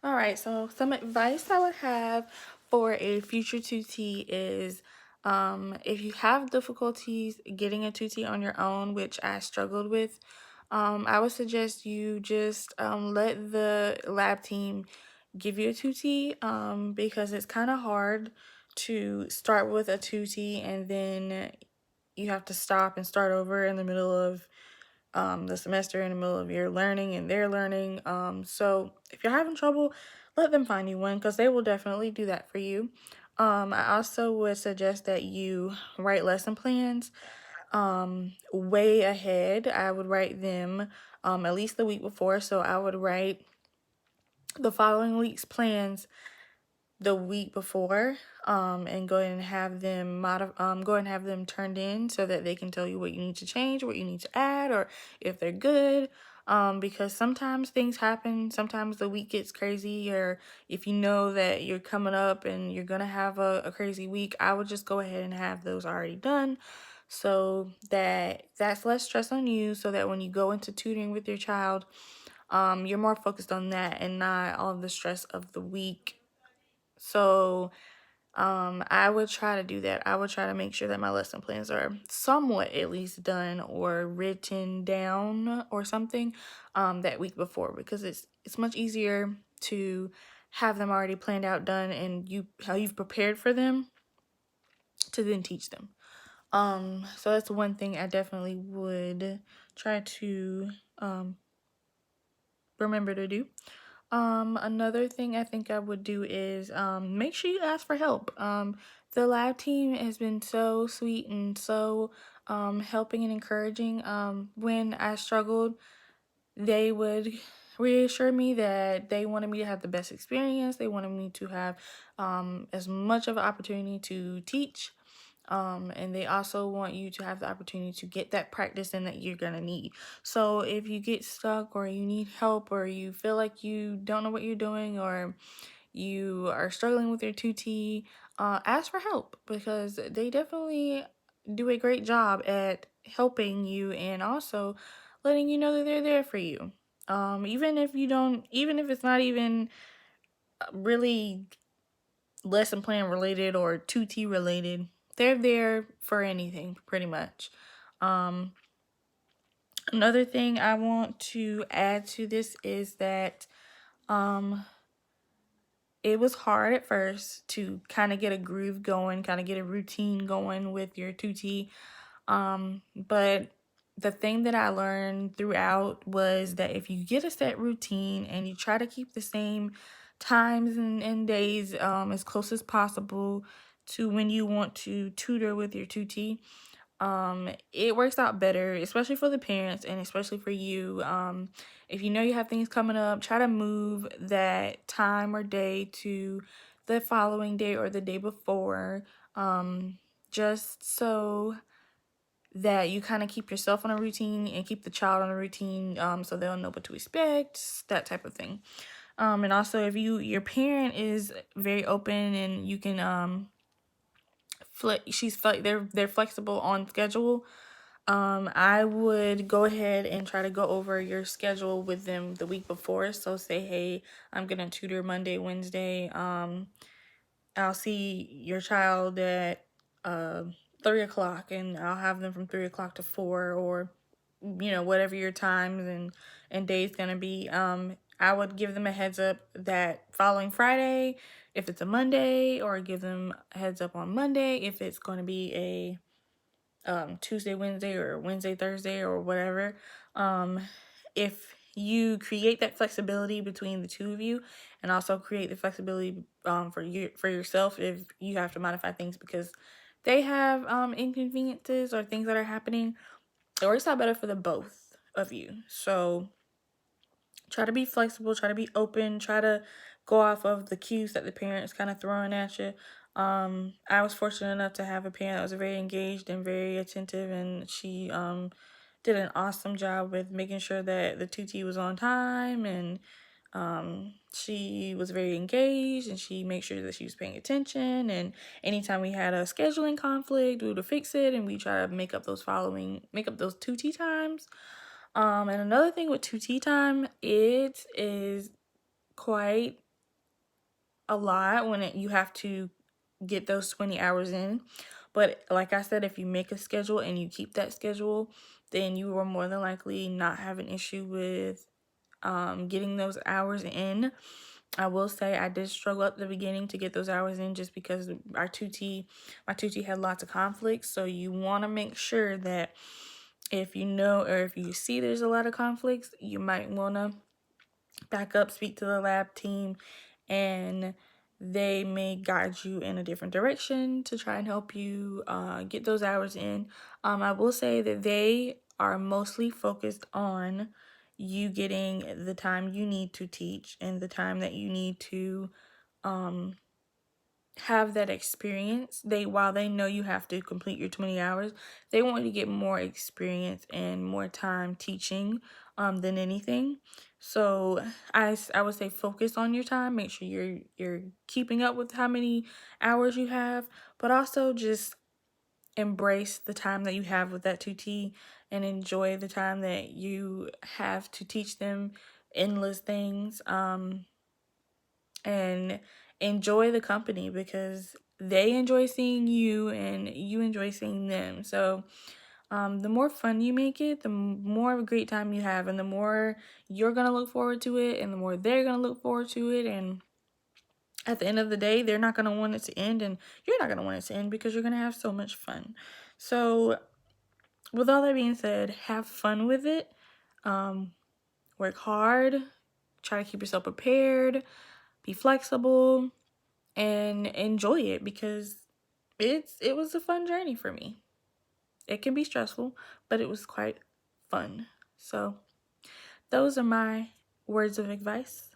All right, so some advice I would have for a future 2T is if you have difficulties getting a 2T on your own, which I struggled with, I would suggest you just let the lab team give you a 2T because it's kind of hard to start with a 2T and then you have to stop and start over in the middle of the semester, in the middle of your learning and their learning. So if you're having trouble, let them find you one because they will definitely do that for you. I also would suggest that you write lesson plans way ahead. I would write them at least the week before. So I would write the following week's plans the week before and go ahead and have them go ahead and have them turned in so that they can tell you what you need to change, what you need to add, or if they're good. Because sometimes things happen, sometimes the week gets crazy, or if you know that you're coming up and you're gonna have a crazy week, I would just go ahead and have those already done so that that's less stress on you, so that when you go into tutoring with your child, you're more focused on that and not all of the stress of the week. So I would try to do that. I would try to make sure that my lesson plans are somewhat at least done or written down or something that week before, because it's much easier to have them already planned out, done, and how you've prepared for them to then teach them. So that's one thing I definitely would try to remember to do. Another thing I think I would do is make sure you ask for help. The lab team has been so sweet and so helping and encouraging. When I struggled, they would reassure me that they wanted me to have the best experience. They wanted me to have as much of an opportunity to teach. And they also want you to have the opportunity to get that practice in that you're gonna need. So if you get stuck or you need help or you feel like you don't know what you're doing or you are struggling with your 2T, ask for help because they definitely do a great job at helping you and also letting you know that they're there for you. Even if even if it's not even really lesson plan related or 2T related, they're there for anything pretty much. Um, Another thing I want to add to this is that it was hard at first to kind of get a groove going, kind of get a routine going with your 2T. But the thing that I learned throughout was that if you get a set routine and you try to keep the same times and days as close as possible to when you want to tutor with your 2T, it works out better, especially for the parents and especially for you. If you know you have things coming up, try to move that time or day to the following day or the day before, just so that you kind of keep yourself on a routine and keep the child on a routine, so they'll know what to expect, that type of thing. And also if your parent is very open and you can they're flexible on schedule, I would go ahead and try to go over your schedule with them the week before. So say, hey, I'm gonna tutor Monday, Wednesday. I'll see your child at 3 o'clock, and I'll have them from 3 o'clock to 4, or whatever your times and days gonna be. I would give them a heads up that following Friday, if it's a Monday, or give them a heads up on Monday if it's going to be a Tuesday, Wednesday, or Wednesday, Thursday, or whatever. If you create that flexibility between the two of you, and also create the flexibility for yourself if you have to modify things because they have inconveniences or things that are happening, it works out better for the both of you. So try to be flexible, try to be open, try to go off of the cues that the parents kind of throwing at you. I was fortunate enough to have a parent that was very engaged and very attentive, and she did an awesome job with making sure that the 2T was on time, and she was very engaged, and she made sure that she was paying attention, and anytime we had a scheduling conflict, we would fix it, and we try to make up those 2T times. And another thing with 2T time, it is quite a lot when you have to get those 20 hours in. But like I said, if you make a schedule and you keep that schedule, then you will more than likely not have an issue with getting those hours in. I will say I did struggle at the beginning to get those hours in just because my 2T had lots of conflicts. So you want to make sure that if you know or if you see there's a lot of conflicts, you might want to back up, speak to the lab team, and they may guide you in a different direction to try and help you get those hours in. I will say that they are mostly focused on you getting the time you need to teach and the time that you need to um, have that experience. While they know you have to complete your 20 hours, they want you to get more experience and more time teaching than anything. So I would say focus on your time. Make sure you're keeping up with how many hours you have, but also just embrace the time that you have with that 2T and enjoy the time that you have to teach them endless things. And enjoy the company because they enjoy seeing you and you enjoy seeing them. So the more fun you make it, the more of a great time you have, and the more you're going to look forward to it, and the more they're going to look forward to it. And at the end of the day, they're not going to want it to end, and you're not going to want it to end because you're going to have so much fun. So with all that being said, have fun with it. Work hard. Try to keep yourself prepared. Be flexible and enjoy it because it was a fun journey for me. It can be stressful, but it was quite fun. So those are my words of advice.